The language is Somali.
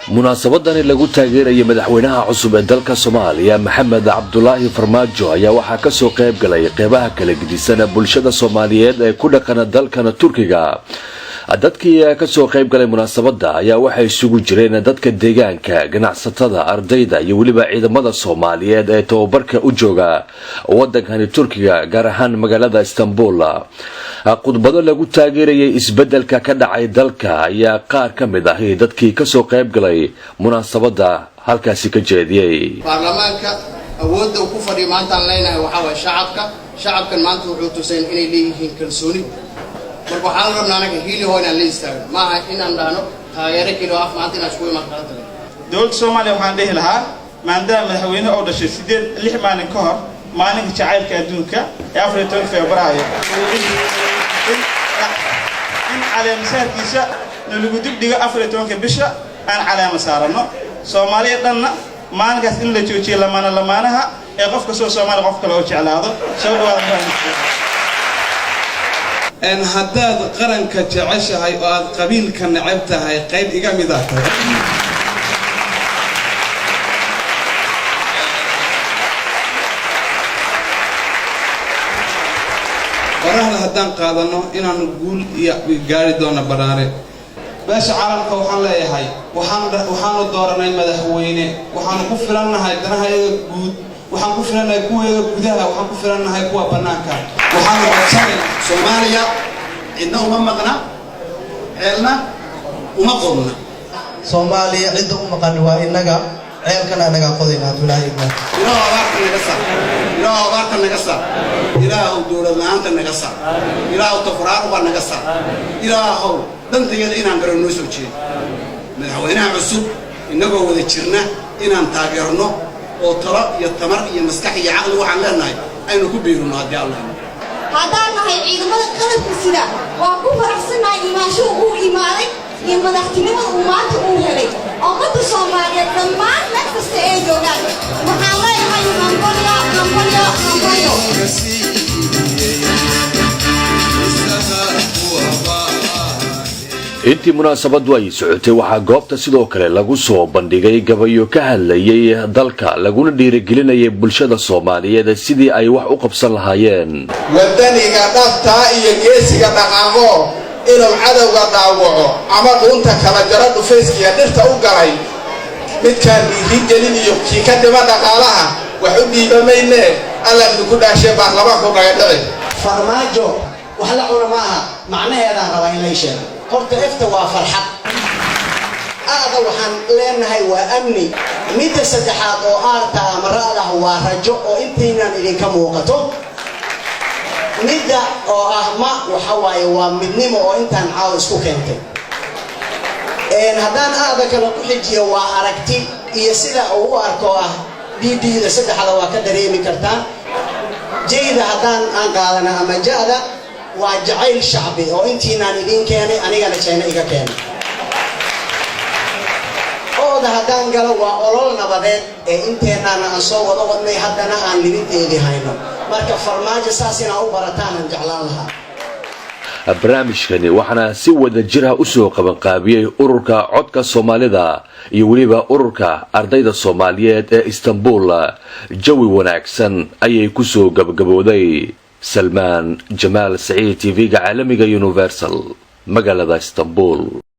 munaasabadan lagu taageerayo madaxweynaha cusub ee dalka Soomaaliya Maxamed Cabdullaahi Farmaajo ayaa waxaa ka soo qayb galay qeybaha kala gedisan bulshada Soomaaliyeed ee ku dhaqan dalkan Turkiga. dadkii ka soo qayb galay munaasabada ayaa waxay isugu jireen dadka deegaanka, ganacsatada, ardayda iyo waliba ciidamada Soomaaliyeed ee tababarka u jooga wadankan Turkiga gaar ahaan magaalada Istanbul. khudbado lagu taageerayay isbedelka ka dhacay dalka ayaa qaar ka mid ah dadkii ka soo qayb galay munaasabada halkaasi ka jeediyay. baarlamaanka awoodda uu ku fadhiyo maanta aan leenahay waxa way shacabkan maanta wuxuu tusay inay leeyihiin kalsooni. marka waxaan rabnaa anaga hiili hoona la istaago maaha inaan dhahno taageero kilo af maanta inaan isku imaan kala tagay. dowladda Soomaaliya waxaan dhihi lahaa maadaama madaxweyne oo dhashay 6 maalin ka hor maalinka jacaylka adduunka ee 14 Febraayo in caleema saarkiisa lagu dibdhigo 14 bisha aan caleema saarano Soomaaliya dhanna maalinkaas in la joojiyo lamaanaha ee qofka soo Soomaali qof kale oo jeclaado soo dhawaada. ان هداد قرنك جعشها او قبيلك نعبتها قيب iga mid ah waraha hadaan qaadano inaan guul iyo gaari doono baraare beesha caalamka waxaan leeyahay waxaan dooranay madaxweyne waxaan ku filanahay danahayaga guud waxaan ku filanahay kuweega gudaha waxaan ku filanahay kuwa banaanka waxaan codsanay Soomaaliya inna uma maqna ceelna uma qodna. Soomaaliya cidda u maqan waa inaga ceelkana anaga qodayna Abdullaahi ilaahu naga saar ilaahu dowlad la'aanta naga saar ilaahu tafraaq baa naga saar ilaahu danteeda inaan garano soo jeedo madaxweynaha cusub inagoo wada jirna inaan taageerno oo talo iyo tamar iyo maskax iyo aqli waxaan leenahay aynu ku biirino haddii Allah haddaan nahay ciidamada qalabka sida waa ku faraxsanahay imaashuhu uu imaaday iyo madaxtinimada uu maanta uu helay ummadda Soomaaliyeed dhammaan meel kasta ay joogaan waxaan leeyahay hambalyo intii munaasabadu ay socotay waxaa goobta sidoo kale lagu soo bandhigay gabayo ka hadlayay dalka laguna dhiirigelinayay bulshada Soomaaliyeed sidii ay wax u qabsan lahaayeen. wadaniga dhabta iyo geesiga dhaqaaqo inuu cadawga dhaawaco ama dhunta kala jaro dhufayskiya dhirta u galay midkaan dhiirigelin iyo kii ka dhima dhaqaalaha wax u dhiibamayne alla ku dhaashay baarlamaanka naga dhici. Farmaajo wax la cuna maaha macnaheeda raba in la sheego horta ifta waa farxad aada waxaan leenahay waa amni midda saddexaad oo aarta amaraada waa rajo oo intiinaan idinka muuqato midda oo ah ma waxa waaye waa midnimo oo intaan caaw isku keentay haddaan aada kala ku xijiyo waa aragti iyo sida uu u arko ah DD-da saddexda waa ka dareemi kartaa jeyda haddaan aan qaadana ama jaada waa jacayl shacbi oo intiinaan idin keenay anigana jeena iga keenay ooda haddaan galo waa olol nabadeed ee inteenaan aan soo wada wadnay haddana aan libinteedii hayno marka Farmaajo saas inaa u barataan aan jeclaan lahaa. barnaamijkani waxaana si wada jir ah u soo qabanqaabiyay ururka codka Soomaalida iyo waliba ururka ardayda Soomaaliyeed ee Istanbul. jawi wanaagsan ayay ku soo gabagabooday. سلمان جمال سعيد TV عالمي Universal مقالة اسطنبول.